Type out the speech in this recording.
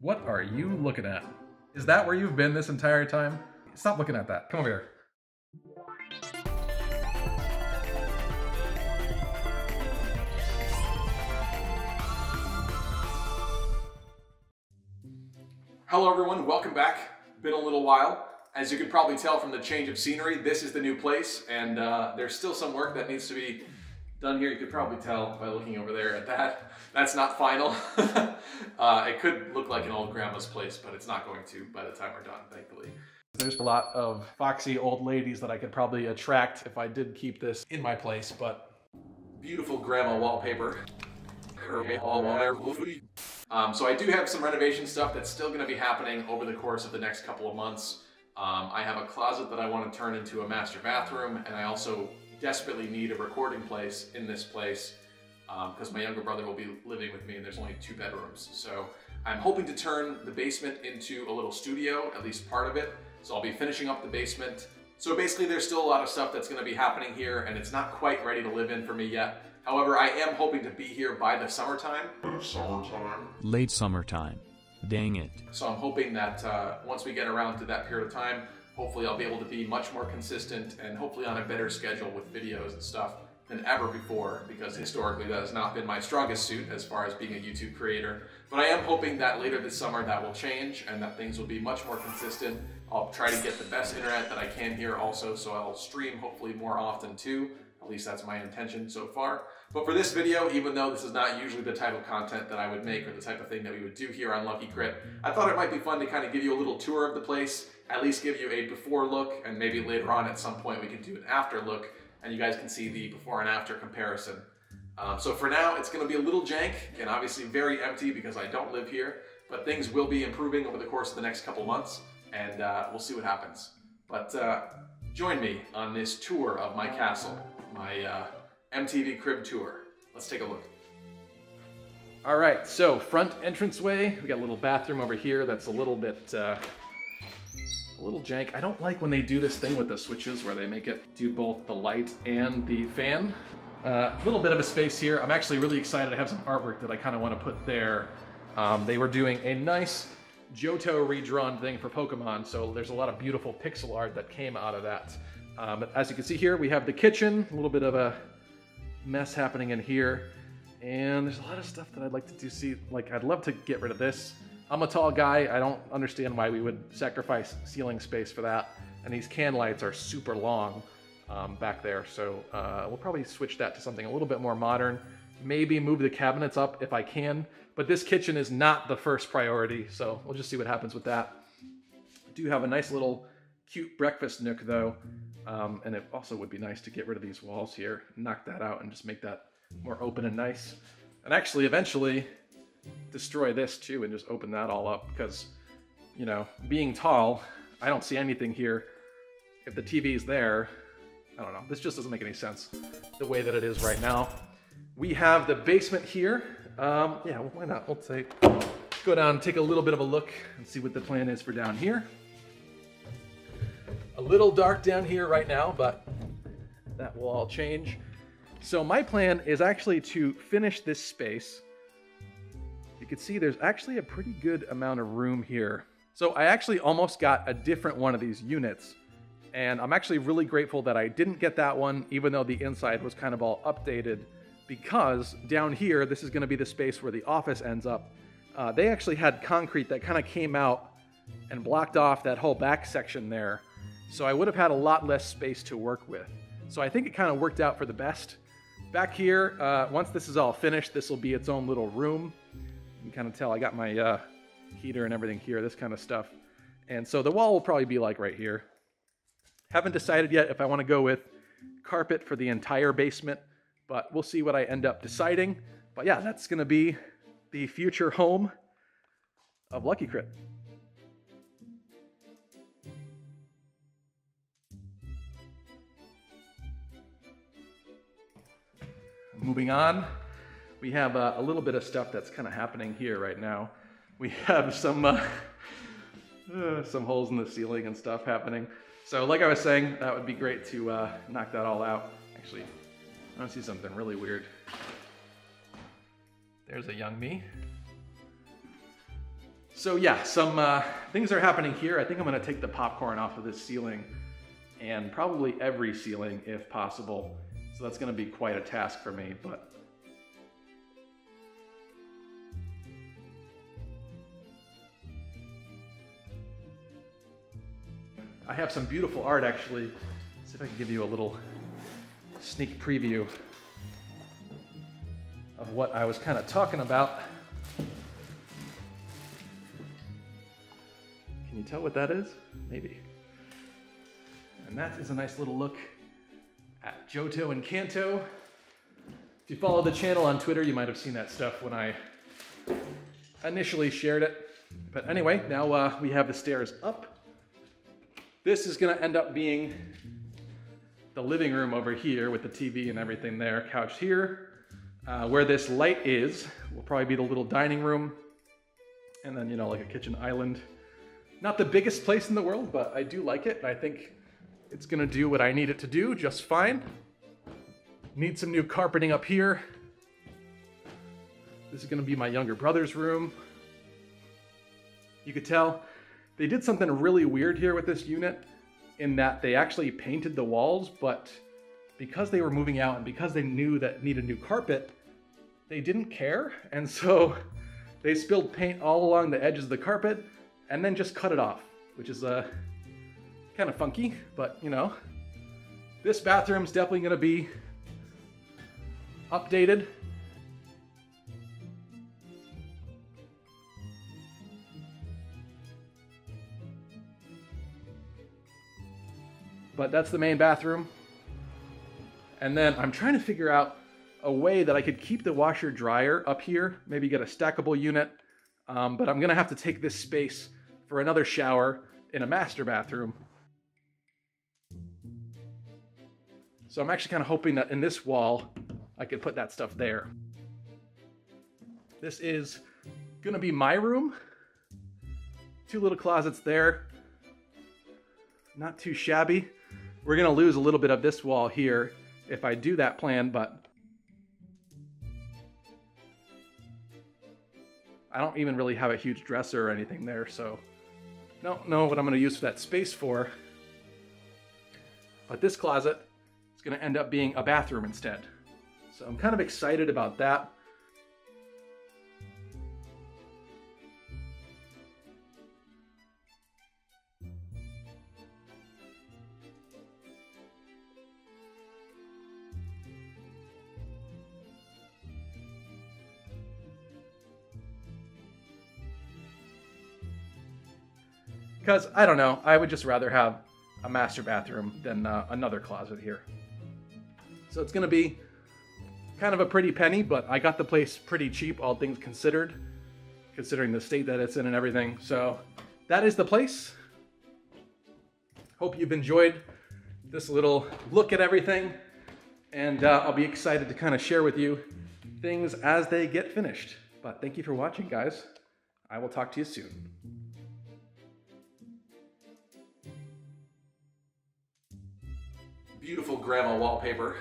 What are you looking at? Is that where you've been this entire time? Stop looking at that. Come over here. Hello everyone, welcome back. Been a little while. As you can probably tell from the change of scenery, this is the new place, and there's still some work that needs to be done here. You could probably tell by looking over there at that. That's not final. It could look like an old grandma's place, but it's not going to by the time we're done, thankfully. There's a lot of foxy old ladies that I could probably attract if I did keep this in my place, but beautiful grandma wallpaper. So I do have some renovation stuff that's still going to be happening over the course of the next couple of months. I have a closet that I want to turn into a master bathroom, and I also desperately need a recording place in this place because my younger brother will be living with me and there's only 2 bedrooms. So I'm hoping to turn the basement into a little studio, at least part of it. So I'll be finishing up the basement. So basically there's still a lot of stuff that's going to be happening here, and it's not quite ready to live in for me yet. However, I am hoping to be here by the summertime. Late summertime. Dang it. So I'm hoping that once we get around to that period of time, hopefully I'll be able to be much more consistent and hopefully on a better schedule with videos and stuff than ever before, because historically that has not been my strongest suit as far as being a YouTube creator. But I am hoping that later this summer that will change and that things will be much more consistent. I'll try to get the best internet that I can here also, so I'll stream hopefully more often too. At least that's my intention so far. But for this video, even though this is not usually the type of content that I would make or the type of thing that we would do here on Lucky Crit, I thought it might be fun to kind of give you a little tour of the place, at least give you a before look, and maybe later on at some point we can do an after look, and you guys can see the before and after comparison. So for now, it's going to be a little jank, and obviously very empty because I don't live here, but things will be improving over the course of the next couple months, and we'll see what happens. But join me on this tour of my castle. My MTV crib tour. Let's take a look. All right, so front entranceway. We got a little bathroom over here that's a little bit, a little jank. I don't like when they do this thing with the switches where they make it do both the light and the fan. A little bit of a space here. I'm actually really excited. I have some artwork that I kind of want to put there. They were doing a nice Johto redrawn thing for Pokemon, so there's a lot of beautiful pixel art that came out of that. As you can see here, we have the kitchen, a little bit of a mess happening in here, and there's a lot of stuff that I'd like to do. See, like, I'd love to get rid of this. I'm a tall guy. I don't understand why we would sacrifice ceiling space for that, and these can lights are super long back there, so we'll probably switch that to something a little bit more modern. Maybe move the cabinets up if I can, but this kitchen is not the first priority, so we'll just see what happens with that. I do have a nice little cute breakfast nook though, and it also would be nice to get rid of these walls here, knock that out and just make that more open and nice. And actually eventually destroy this too and just open that all up because, you know, being tall, I don't see anything here. If the TV is there, I don't know, this just doesn't make any sense the way that it is right now. We have the basement here. Yeah, well, why not? We'll go down and take a little bit of a look and see what the plan is for down here. A little dark down here right now, but that will all change. So my plan is actually to finish this space. You can see there's actually a pretty good amount of room here. So I actually almost got a different one of these units, and I'm actually really grateful that I didn't get that one, even though the inside was kind of all updated, because down here, this is going to be the space where the office ends up. They actually had concrete that kind of came out and blocked off that whole back section there. So I would have had a lot less space to work with. So I think it kind of worked out for the best. Back here, once this is all finished, this will be its own little room. You can kind of tell I got my heater and everything here, this kind of stuff. And so the wall will probably be like right here. Haven't decided yet if I want to go with carpet for the entire basement, but we'll see what I end up deciding. But yeah, that's going to be the future home of Lucky Crit. Moving on, we have a little bit of stuff that's kind of happening here right now. We have some holes in the ceiling and stuff happening. So like I was saying, that would be great to knock that all out. Actually, I want to see something really weird. There's a young me. So yeah, some things are happening here. I think I'm gonna take the popcorn off of this ceiling and probably every ceiling if possible. So that's gonna be quite a task for me, but I have some beautiful art actually. See if I can give you a little sneak preview of what I was kind of talking about. Can you tell what that is? Maybe. And that is a nice little look at Johto and Kanto. If you follow the channel on Twitter, you might have seen that stuff when I initially shared it. But anyway, now we have the stairs up. This is gonna end up being the living room over here with the TV and everything there, couch here. Where this light is will probably be the little dining room. And then, you know, like a kitchen island. Not the biggest place in the world, but I do like it. I think it's gonna do what I need it to do just fine. Need some new carpeting up here. This is gonna be my younger brother's room. You could tell they did something really weird here with this unit in that they actually painted the walls, but because they were moving out and because they knew that it needed new carpet, they didn't care. And so they spilled paint all along the edges of the carpet and then just cut it off, which is kind of funky, but you know. This bathroom's definitely gonna be updated. But that's the main bathroom. And then I'm trying to figure out a way that I could keep the washer dryer up here, maybe get a stackable unit. But I'm gonna have to take this space for another shower in a master bathroom. So I'm actually kind of hoping that in this wall, I could put that stuff there. This is gonna be my room. 2 little closets there. Not too shabby. We're gonna lose a little bit of this wall here if I do that plan, but I don't even really have a huge dresser or anything there, so don't know what I'm gonna use that space for. But this closet is gonna end up being a bathroom instead. So I'm kind of excited about that. Because, I don't know, I would just rather have a master bathroom than another closet here. So it's going to be kind of a pretty penny, but I got the place pretty cheap, all things considered, considering the state that it's in and everything. So that is the place. Hope you've enjoyed this little look at everything, and I'll be excited to kind of share with you things as they get finished. But thank you for watching, guys. I will talk to you soon. Beautiful grandma wallpaper.